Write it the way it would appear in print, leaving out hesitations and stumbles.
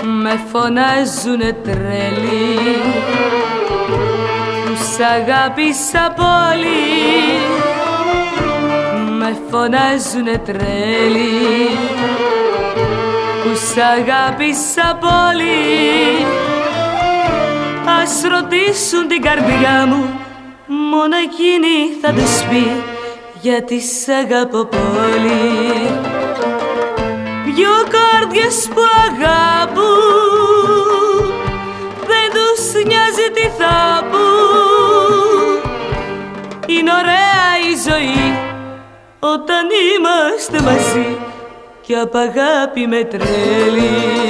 με φωνάζουνε τρέλη, που σ' αγάπησα πολύ. Με φωνάζουνε τρέλη, που σ' αγάπησα πολύ. Ας ρωτήσουν την καρδιά μου, μόνο εκείνη θα τους πει, γιατί σ' αγαπώ πολύ. Δυο καρδιές που αγάπουν, δεν τους νοιάζει τι θα πουν. Είναι ωραία η ζωή όταν είμαστε μαζί, κι απ' αγάπη με τρέλη.